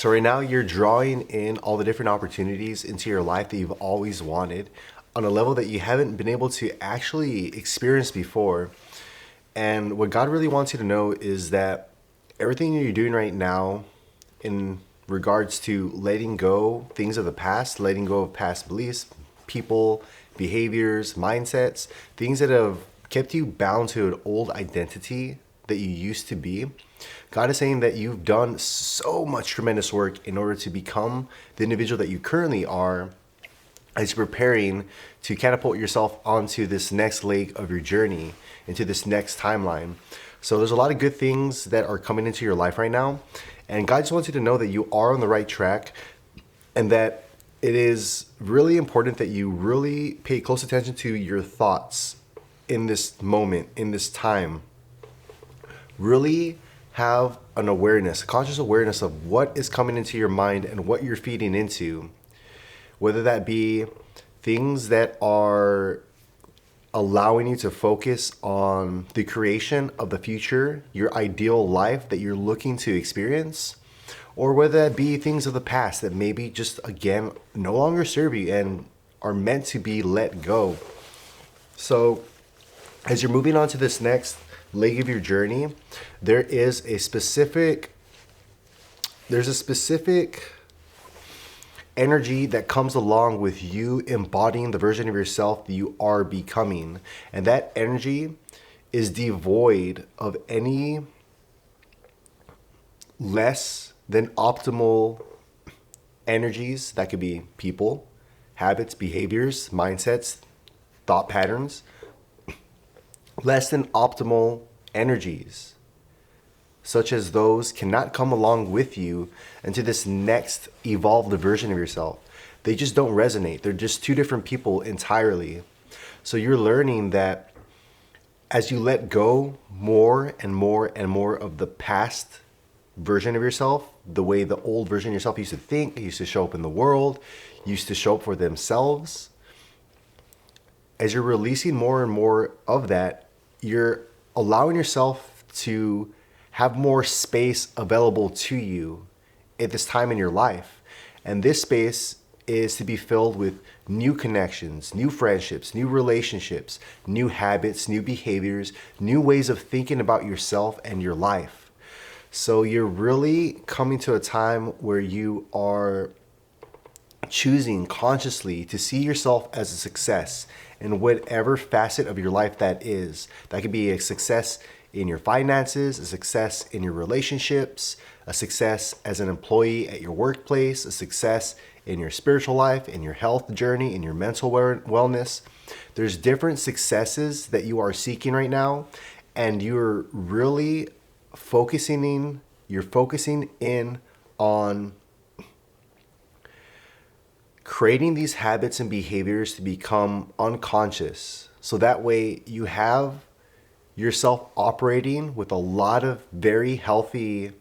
So right now you're drawing in all the different opportunities into your life that you've always wanted on a level that you haven't been able to actually experience before. And what God really wants you to know is that everything you're doing right now in regards to letting go things of the past, letting go of past beliefs, people, behaviors, mindsets, things that have kept you bound to an old identity that you used to be. God is saying that you've done so much tremendous work in order to become the individual that you currently are as you're preparing to catapult yourself onto this next leg of your journey, into this next timeline. So there's a lot of good things that are coming into your life right now. And God just wants you to know that you are on the right track and that it is really important that you really pay close attention to your thoughts in this moment, in this time. Really have an awareness, a conscious awareness of what is coming into your mind and what you're feeding into. Whether that be things that are allowing you to focus on the creation of the future, your ideal life that you're looking to experience, or whether that be things of the past that maybe just, again, no longer serve you and are meant to be let go. So as you're moving on to this next leg of your journey, there's a specific energy that comes along with you embodying the version of yourself that you are becoming. And that energy is devoid of any less than optimal energies. That could be people, habits, behaviors, mindsets, thought patterns. Less than optimal energies, such as those, cannot come along with you into this next evolved version of yourself. They just don't resonate. They're just two different people entirely. So you're learning that as you let go more and more and more of the past version of yourself, the way the old version of yourself used to think, used to show up in the world, used to show up for themselves, as you're releasing more and more of that, you're allowing yourself to have more space available to you at this time in your life. And this space is to be filled with new connections, new friendships, new relationships, new habits, new behaviors, new ways of thinking about yourself and your life. So you're really coming to a time where you are choosing consciously to see yourself as a success in whatever facet of your life that is. That could be a success in your finances, a success in your relationships, a success as an employee at your workplace, a success in your spiritual life, in your health journey, in your mental wellness. There's different successes that you are seeking right now, and you're really focusing in on creating these habits and behaviors to become unconscious. So that way you have yourself operating with a lot of very healthy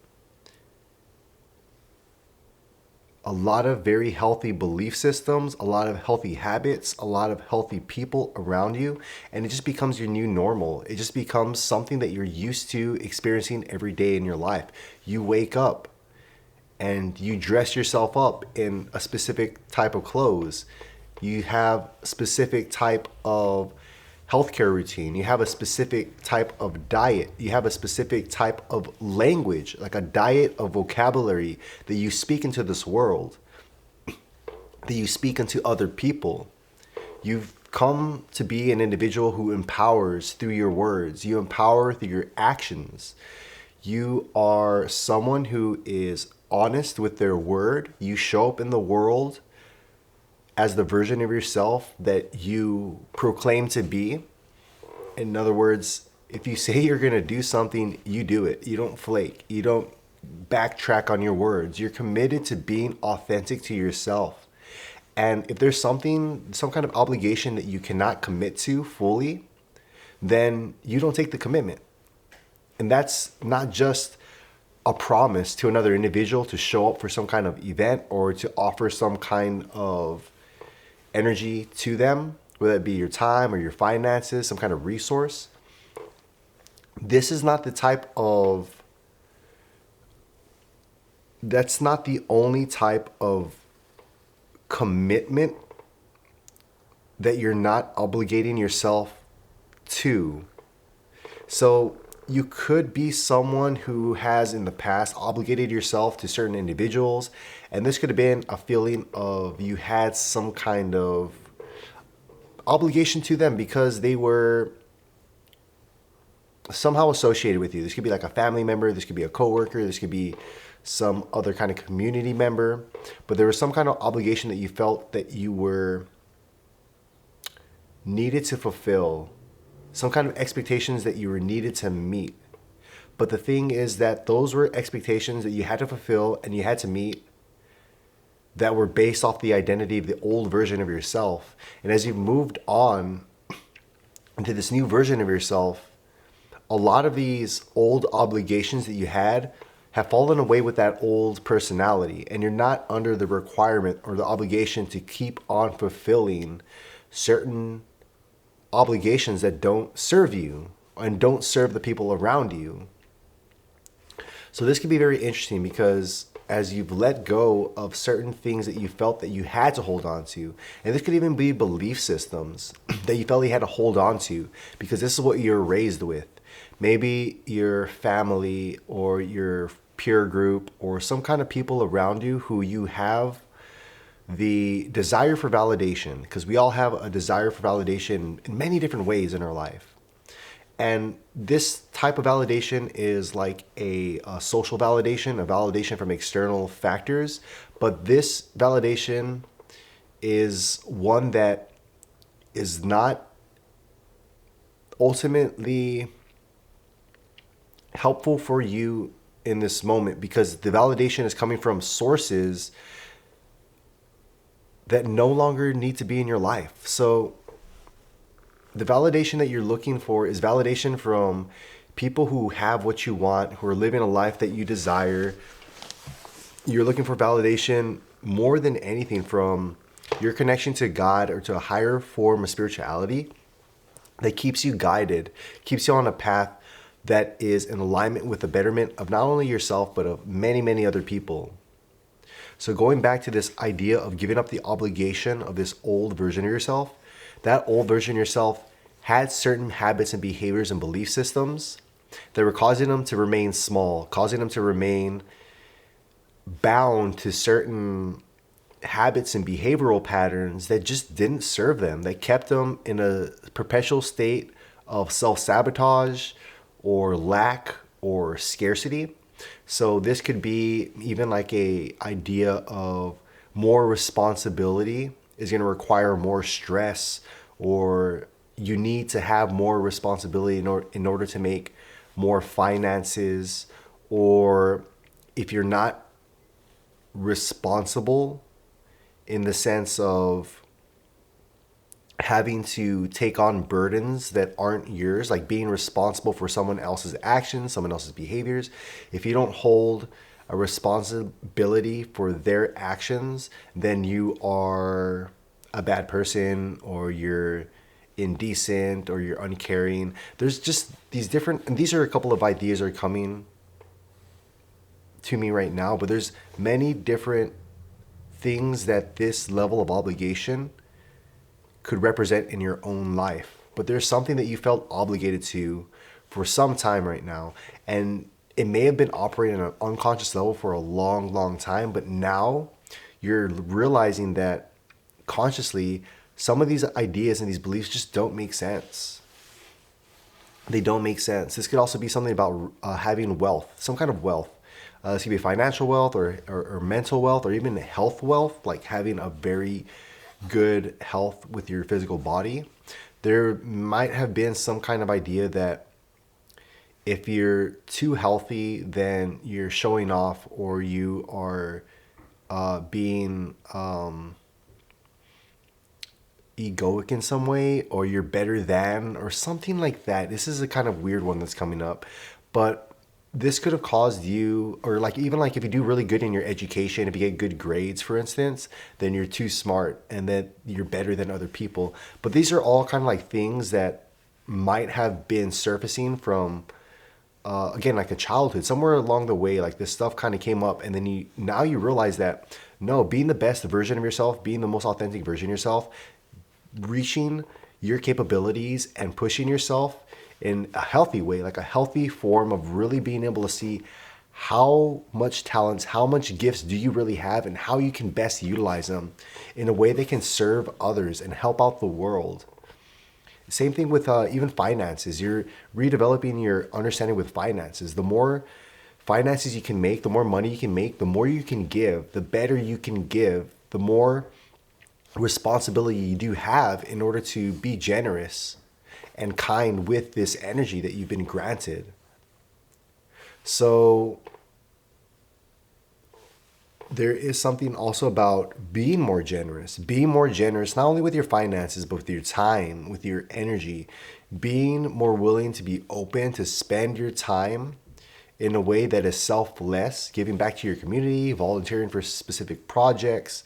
belief systems, a lot of healthy habits, a lot of healthy people around you, and it just becomes your new normal. It just becomes something that you're used to experiencing every day in your life. You wake up and you dress yourself up in a specific type of clothes. You have a specific type of healthcare routine. You have a specific type of diet. You have a specific type of language, like a diet of vocabulary that you speak into this world, that you speak into other people. You've come to be an individual who empowers through your words. You empower through your actions. You are someone who is honest with their word. You show up in the world as the version of yourself that you proclaim to be. In other words, if you say you're going to do something, you do it. You don't flake. You don't backtrack on your words. You're committed to being authentic to yourself. And if there's some kind of obligation that you cannot commit to fully, then you don't take the commitment. And that's not just a promise to another individual to show up for some kind of event or to offer some kind of energy to them, whether it be your time or your finances, some kind of resource. This is not the type of that's not the only type of commitment that you're not obligating yourself to. So you could be someone who has in the past obligated yourself to certain individuals, and this could have been a feeling of you had some kind of obligation to them because they were somehow associated with you. This could be like a family member, this could be a coworker, this could be some other kind of community member, but there was some kind of obligation that you felt that you were needed to fulfill, some kind of expectations that you were needed to meet. But the thing is that those were expectations that you had to fulfill and you had to meet that were based off the identity of the old version of yourself. And as you've moved on into this new version of yourself, a lot of these old obligations that you had have fallen away with that old personality, and you're not under the requirement or the obligation to keep on fulfilling certain obligations that don't serve you and don't serve the people around you. So this can be very interesting because as you've let go of certain things that you felt that you had to hold on to, and this could even be belief systems that you felt you had to hold on to because this is what you're raised with. Maybe your family or your peer group or some kind of people around you who you have the desire for validation, because we all have a desire for validation in many different ways in our life. And this type of validation is like a social validation, a validation from external factors. But this validation is one that is not ultimately helpful for you in this moment, because the validation is coming from sources that no longer need to be in your life. So the validation that you're looking for is validation from people who have what you want, who are living a life that you desire. You're looking for validation more than anything from your connection to God or to a higher form of spirituality that keeps you guided, keeps you on a path that is in alignment with the betterment of not only yourself, but of many, many other people. So going back to this idea of giving up the obligation of this old version of yourself, that old version of yourself had certain habits and behaviors and belief systems that were causing them to remain small, causing them to remain bound to certain habits and behavioral patterns that just didn't serve them, that kept them in a perpetual state of self-sabotage or lack or scarcity. So this could be even like a idea of more responsibility is going to require more stress, or you need to have more responsibility in order to make more finances, or if you're not responsible in the sense of having to take on burdens that aren't yours, like being responsible for someone else's actions, someone else's behaviors. If you don't hold a responsibility for their actions, then you are a bad person, or you're indecent, or you're uncaring. There's just these different, and these are a couple of ideas that are coming to me right now, but there's many different things that this level of obligation could represent in your own life. But there's something that you felt obligated to for some time right now, and it may have been operating on an unconscious level for a long, long time, but now you're realizing that consciously some of these ideas and these beliefs just don't make sense. They don't make sense. This could also be something about having wealth, some kind of wealth. This could be financial wealth or mental wealth, or even health wealth, like having a very good health with your physical body. There might have been some kind of idea that if you're too healthy, then you're showing off, or you are being egoic in some way, or you're better than, or something like that. This is a kind of weird one that's coming up, but this could have caused you, or like even like if you do really good in your education, if you get good grades, for instance, then you're too smart and that you're better than other people. But these are all kind of like things that might have been surfacing from again, like a childhood, somewhere along the way, like this stuff kind of came up, and then you realize that no, being the best version of yourself, being the most authentic version of yourself, reaching your capabilities and pushing yourself in a healthy way, like a healthy form of really being able to see how much talents, how much gifts do you really have, and how you can best utilize them in a way that can serve others and help out the world. Same thing with even finances. You're redeveloping your understanding with finances. The more finances you can make, the more money you can make, the more you can give, the better you can give, the more responsibility you do have in order to be generous and kind with this energy that you've been granted. So there is something also about being more generous, not only with your finances, but with your time, with your energy, being more willing to be open to spend your time in a way that is selfless, giving back to your community, volunteering for specific projects,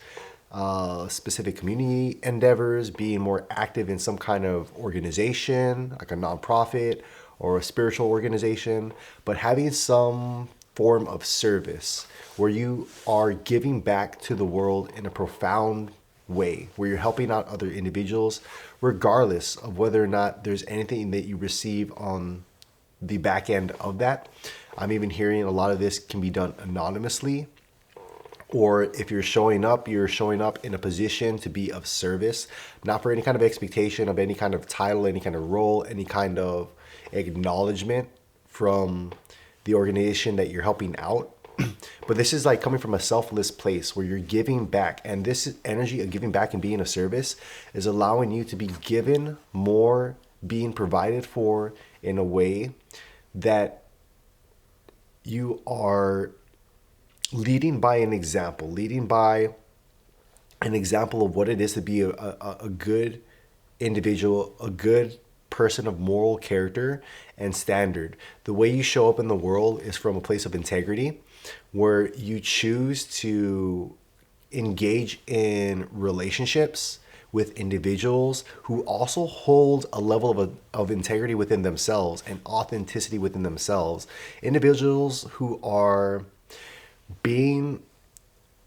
specific community endeavors, being more active in some kind of organization, like a nonprofit or a spiritual organization, but having some form of service where you are giving back to the world in a profound way, where you're helping out other individuals, regardless of whether or not there's anything that you receive on the back end of that. I'm even hearing a lot of this can be done anonymously, or if you're showing up in a position to be of service, not for any kind of expectation of any kind of title, any kind of role, any kind of acknowledgement from the organization that you're helping out. But this is like coming from a selfless place where you're giving back, and this energy of giving back and being of service is allowing you to be given more, being provided for in a way that you are leading by an example of what it is to be a good individual, a good person of moral character and standard. The way you show up in the world is from a place of integrity, where you choose to engage in relationships with individuals who also hold a level of integrity within themselves and authenticity within themselves. Individuals who are being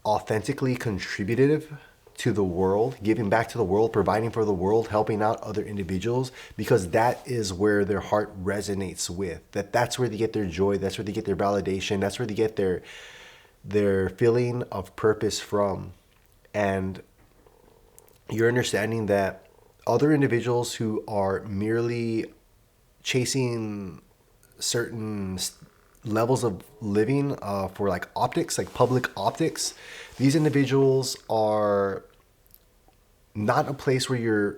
authentically contributive to the world, giving back to the world, providing for the world, helping out other individuals, because that is where their heart resonates with. That's where they get their joy, that's where they get their validation, that's where they get their feeling of purpose from. And you're understanding that other individuals who are merely chasing certain levels of living for like optics, like public optics, these individuals are not a place where you're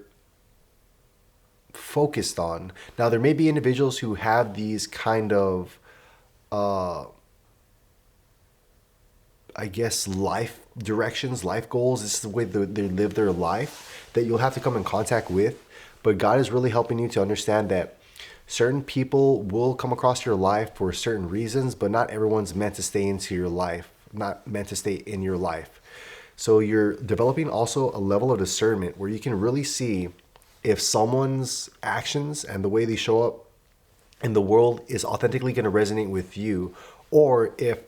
focused on. Now, there may be individuals who have these kind of, I guess, life directions, life goals. This is the way they live their life that you'll have to come in contact with. But God is really helping you to understand that certain people will come across your life for certain reasons, but not everyone's meant to stay into your life, not meant to stay in your life. So you're developing also a level of discernment where you can really see if someone's actions and the way they show up in the world is authentically going to resonate with you, or if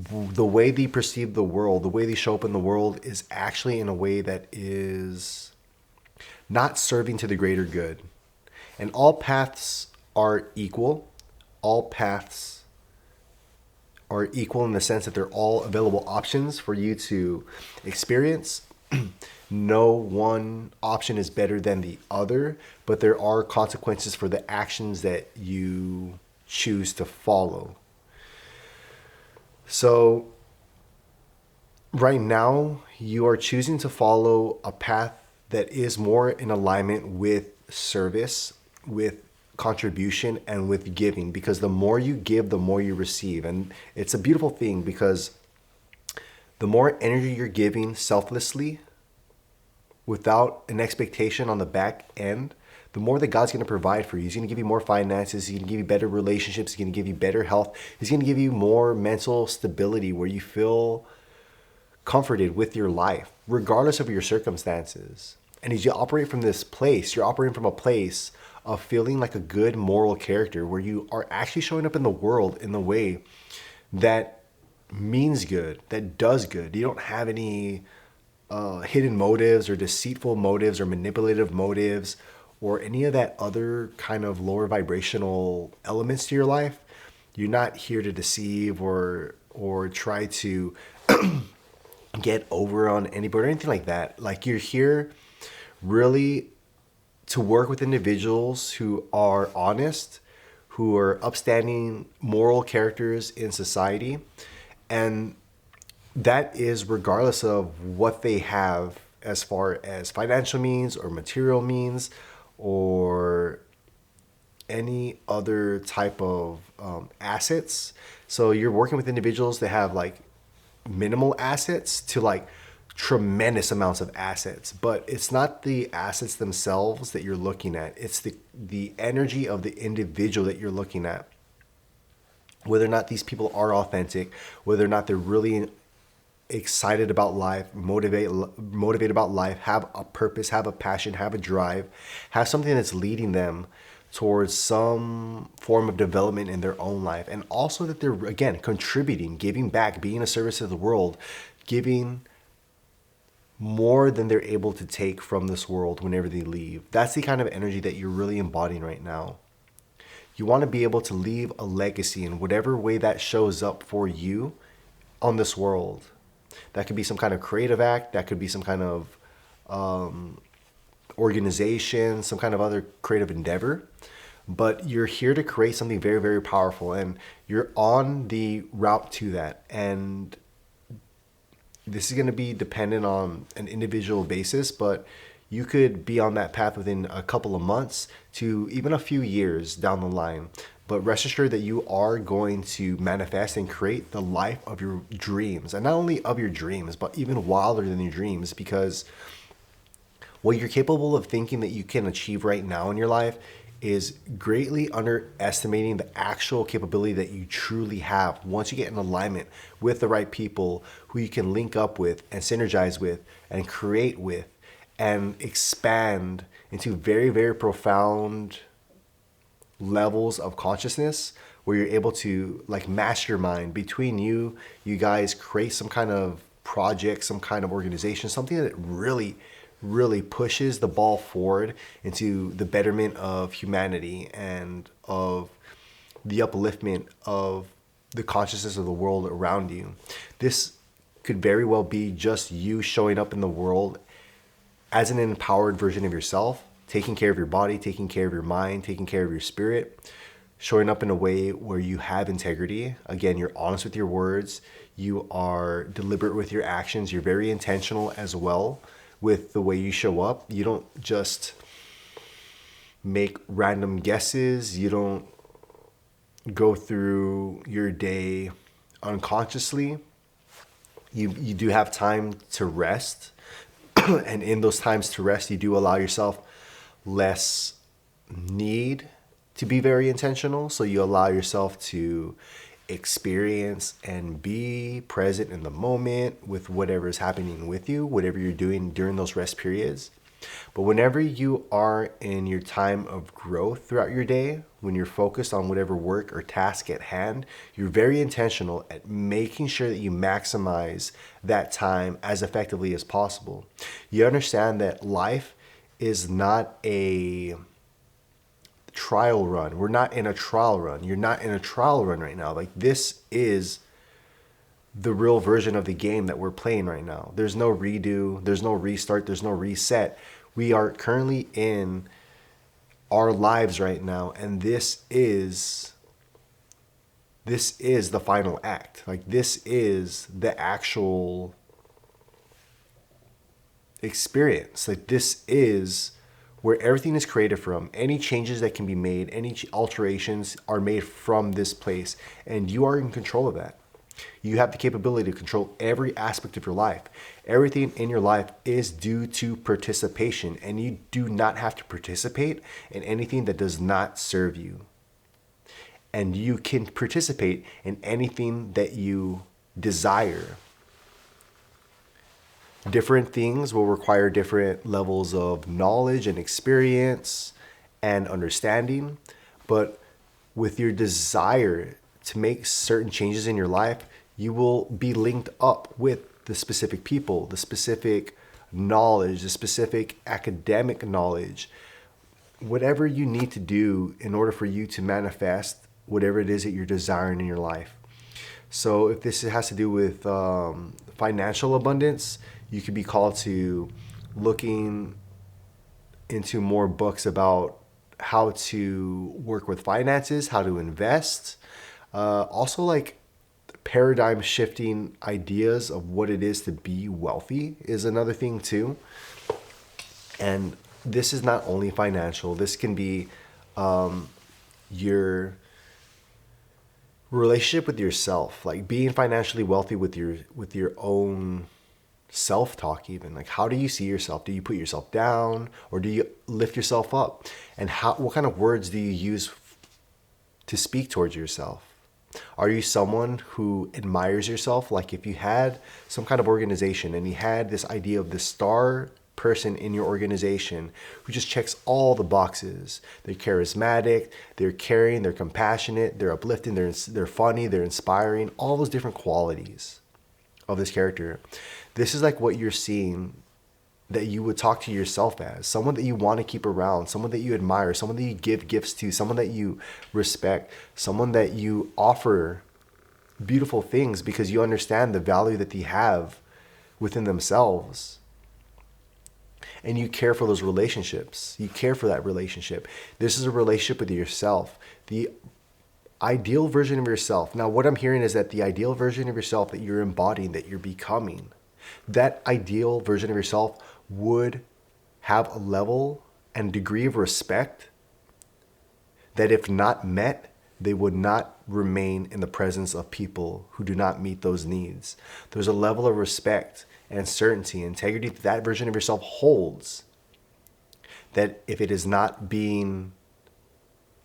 the way they perceive the world, the way they show up in the world is actually in a way that is not serving to the greater good. And all paths are equal. All paths are equal in the sense that they're all available options for you to experience. No one option is better than the other, but there are consequences for the actions that you choose to follow. So right now, you are choosing to follow a path that is more in alignment with service, with contribution, and with giving, because the more you give, the more you receive. And it's a beautiful thing, because the more energy you're giving selflessly without an expectation on the back end, the more that God's going to provide for you. He's going to give you more finances. He's going to give you better relationships. He's going to give you better health. He's going to give you more mental stability where you feel comforted with your life, regardless of your circumstances. And as you operate from this place, you're operating from a place of feeling like a good moral character, where you are actually showing up in the world in the way that means good, that does good. You don't have any hidden motives or deceitful motives or manipulative motives or any of that other kind of lower vibrational elements to your life. You're not here to deceive or try to get over on anybody or anything like that. Like, you're here really to work with individuals who are honest, who are upstanding moral characters in society. And that is regardless of what they have as far as financial means or material means or any other type of assets. So you're working with individuals that have like minimal assets to like tremendous amounts of assets, but it's not the assets themselves that you're looking at. It's the energy of the individual that you're looking at. Whether or not these people are authentic, whether or not they're really excited about life, motivated about life, have a purpose, have a passion, have a drive, have something that's leading them towards some form of development in their own life. And also that they're, again, contributing, giving back, being a service to the world, giving more than they're able to take from this world whenever they leave. That's the kind of energy that you're really embodying right now. You want to be able to leave a legacy in whatever way that shows up for you on this world. That could be some kind of creative act. That could be some kind of organization, some kind of other creative endeavor. But you're here to create something very, very powerful. And you're on the route to that. And this is going to be dependent on an individual basis, but you could be on that path within a couple of months to even a few years down the line. But rest assured that you are going to manifest and create the life of your dreams. And not only of your dreams, but even wilder than your dreams, because what you're capable of thinking that you can achieve right now in your life is greatly underestimating the actual capability that you truly have once you get in alignment with the right people who you can link up with and synergize with and create with and expand into very, very profound levels of consciousness, where you're able to like mastermind between you guys, create some kind of project, some kind of organization, something that really pushes the ball forward into the betterment of humanity and of the upliftment of the consciousness of the world around you. This could very well be just you showing up in the world as an empowered version of yourself, taking care of your body, taking care of your mind, taking care of your spirit, showing up in a way where you have integrity. Again, you're honest with your words, you are deliberate with your actions, you're very intentional as well with the way you show up. You don't just make random guesses. You don't go through your day unconsciously. You do have time to rest. And in those times to rest, you do allow yourself less need to be very intentional. So you allow yourself to experience and be present in the moment with whatever is happening with you, whatever you're doing during those rest periods. But whenever you are in your time of growth throughout your day, when you're focused on whatever work or task at hand, you're very intentional at making sure that you maximize that time as effectively as possible. You understand that life is not a trial run. We're not in a trial run. You're not in a trial run right now. Like, this is the real version of the game that we're playing right now. There's no redo, there's no restart, there's no reset. We are currently in our lives right now, and this is the final act. Like, this is the actual experience. Like, this is where everything is created from. Any changes that can be made, any alterations are made from this place, and you are in control of that. You have the capability to control every aspect of your life. Everything in your life is due to participation, and you do not have to participate in anything that does not serve you. And you can participate in anything that you desire. Different things will require different levels of knowledge and experience and understanding. But with your desire to make certain changes in your life, you will be linked up with the specific people, the specific knowledge, the specific academic knowledge, whatever you need to do in order for you to manifest whatever it is that you're desiring in your life. So if this has to do with financial abundance, you could be called to looking into more books about how to work with finances, how to invest. Also, like paradigm shifting ideas of what it is to be wealthy is another thing too. And this is not only financial. This can be your relationship with yourself, like being financially wealthy with your own self-talk. Even like, how do you see yourself? Do you put yourself down, or do you lift yourself up? And what kind of words do you use to speak towards yourself? Are you someone who admires yourself? Like if you had some kind of organization and you had this idea of the star person in your organization who just checks all the boxes. They're charismatic, they're caring, they're compassionate, they're uplifting, they're funny, they're inspiring, all those different qualities of this character. This is like what you're seeing that you would talk to yourself as, someone that you want to keep around, someone that you admire, someone that you give gifts to, someone that you respect, someone that you offer beautiful things because you understand the value that they have within themselves. And you care for those relationships. You care for that relationship. This is a relationship with yourself. The ideal version of yourself. Now, what I'm hearing is that the ideal version of yourself that you're embodying, that you're becoming, that ideal version of yourself would have a level and degree of respect that if not met, they would not remain in the presence of people who do not meet those needs. There's a level of respect and certainty, integrity that version of yourself holds, that if it is not being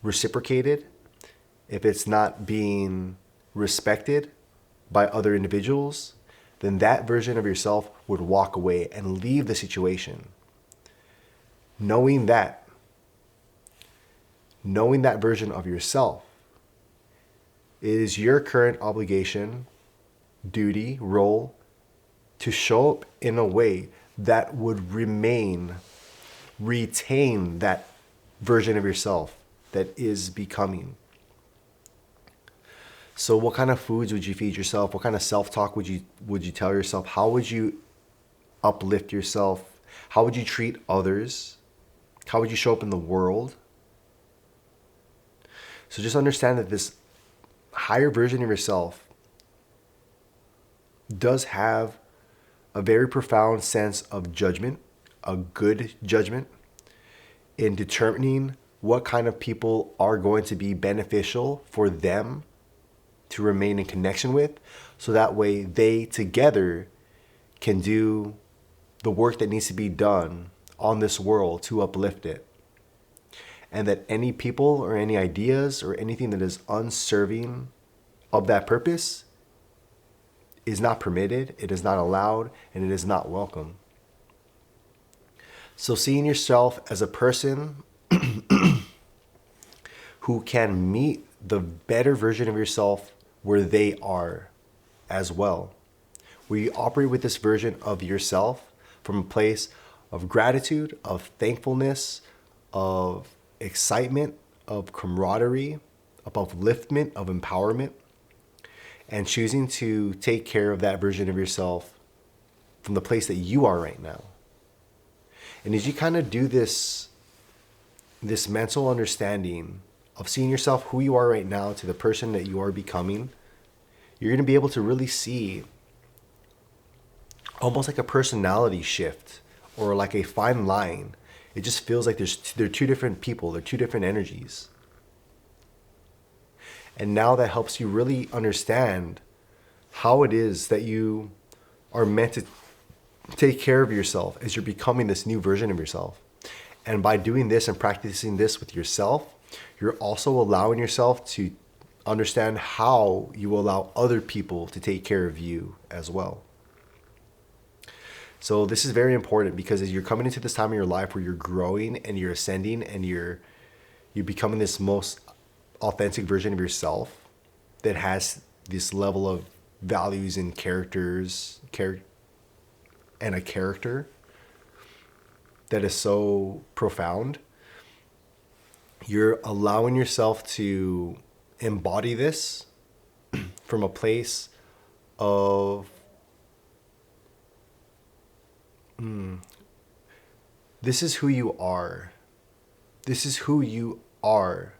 reciprocated, if it's not being respected by other individuals, then that version of yourself would walk away and leave the situation. Knowing that version of yourself is your current obligation, duty, role to show up in a way that would retain that version of yourself that is becoming. So what kind of foods would you feed yourself? What kind of self-talk would you tell yourself? How would you uplift yourself? How would you treat others? How would you show up in the world? So just understand that this higher version of yourself does have a very profound sense of judgment, a good judgment, in determining what kind of people are going to be beneficial for them to remain in connection with, so that way they together can do the work that needs to be done on this world to uplift it. And that any people or any ideas or anything that is unserving of that purpose is not permitted, it is not allowed, and it is not welcome. So seeing yourself as a person who can meet the better version of yourself where they are as well. Where you operate with this version of yourself from a place of gratitude, of thankfulness, of excitement, of camaraderie, of upliftment, of empowerment, and choosing to take care of that version of yourself from the place that you are right now. And as you kind of do this mental understanding of seeing yourself who you are right now to the person that you are becoming, you're going to be able to really see almost like a personality shift or like a fine line. It just feels like they're two different people, they're two different energies. And now that helps you really understand how it is that you are meant to take care of yourself as you're becoming this new version of yourself. And by doing this and practicing this with yourself, you're also allowing yourself to understand how you will allow other people to take care of you as well. So this is very important because as you're coming into this time of your life where you're growing and you're ascending and you're You're becoming this most authentic version of yourself that has this level of values and and a character that is so profound. You're allowing yourself to embody this from a place of this is who you are. This is who you are.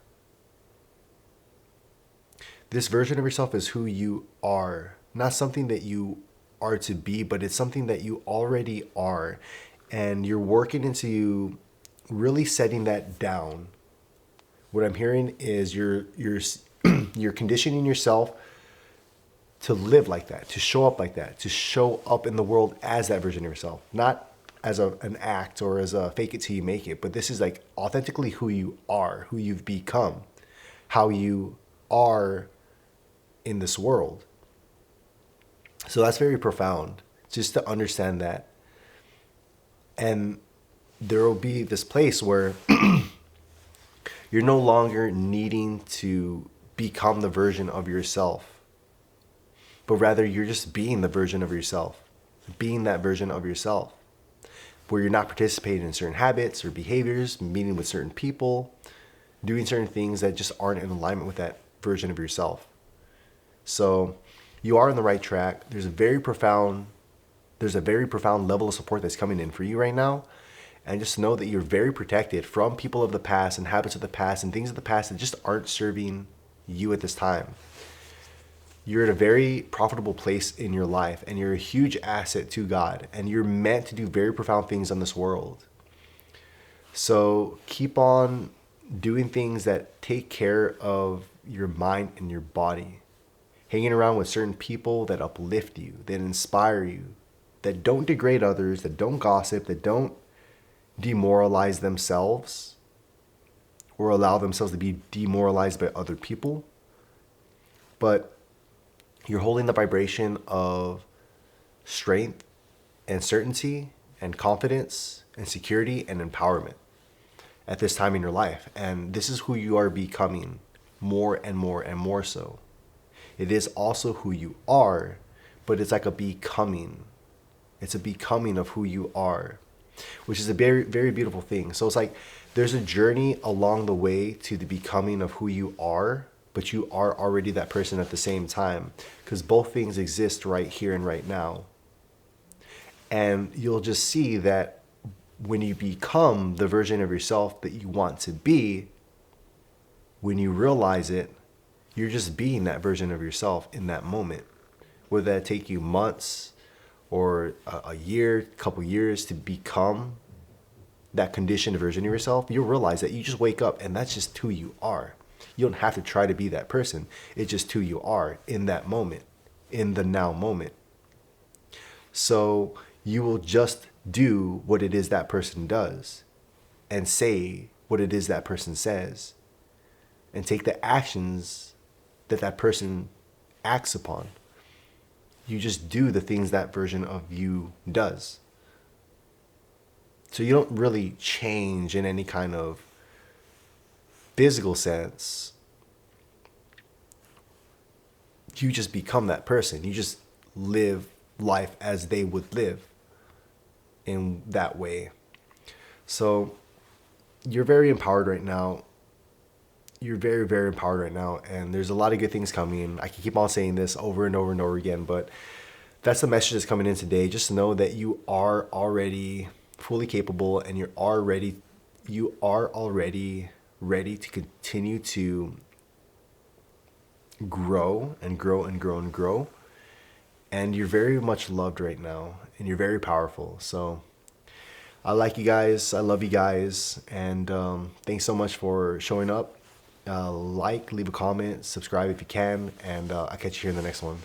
This version of yourself is who you are. Not something that you are to be, but it's something that you already are. And you're working into really setting that down. What I'm hearing is you're conditioning yourself to live like that, to show up like that, to show up in the world as that version of yourself. Not as an act or as a fake it till you make it, but this is like authentically who you are, who you've become, how you are in this world. So that's very profound, just to understand that. And there will be this place where you're no longer needing to become the version of yourself, but rather you're just being the version of yourself, being that version of yourself, where you're not participating in certain habits or behaviors, meeting with certain people, doing certain things that just aren't in alignment with that version of yourself. So you are on the right track. There's a very profound level of support that's coming in for you right now. And just know that you're very protected from people of the past and habits of the past and things of the past that just aren't serving you at this time. You're at a very profitable place in your life, and you're a huge asset to God, and you're meant to do very profound things on this world. So keep on doing things that take care of your mind and your body. Hanging around with certain people that uplift you, that inspire you, that don't degrade others, that don't gossip, that don't demoralize themselves or allow themselves to be demoralized by other people. But you're holding the vibration of strength and certainty and confidence and security and empowerment at this time in your life. And this is who you are becoming more and more and more so. It is also who you are, but it's like a becoming. It's a becoming of who you are, which is a very, very beautiful thing. So it's like there's a journey along the way to the becoming of who you are, but you are already that person at the same time, because both things exist right here and right now. And you'll just see that when you become the version of yourself that you want to be, when you realize it, you're just being that version of yourself in that moment. Whether that take you months or a year, couple years to become that conditioned version of yourself, you'll realize that you just wake up and that's just who you are. You don't have to try to be that person. It's just who you are in that moment, in the now moment. So you will just do what it is that person does and say what it is that person says and take the actions that that person acts upon. You just do the things that version of you does. So you don't really change in any kind of physical sense. You just become that person. You just live life as they would live in that way. So you're very empowered right now. You're very, very empowered right now. And there's a lot of good things coming. I can keep on saying this over and over and over again, but that's the message that's coming in today. Just know that you are already fully capable and you are already ready to continue to grow and grow and grow and grow. And you're very much loved right now and you're very powerful. So I like you guys. I love you guys. And thanks so much for showing up. Leave a comment, subscribe if you can, and I'll catch you here in the next one.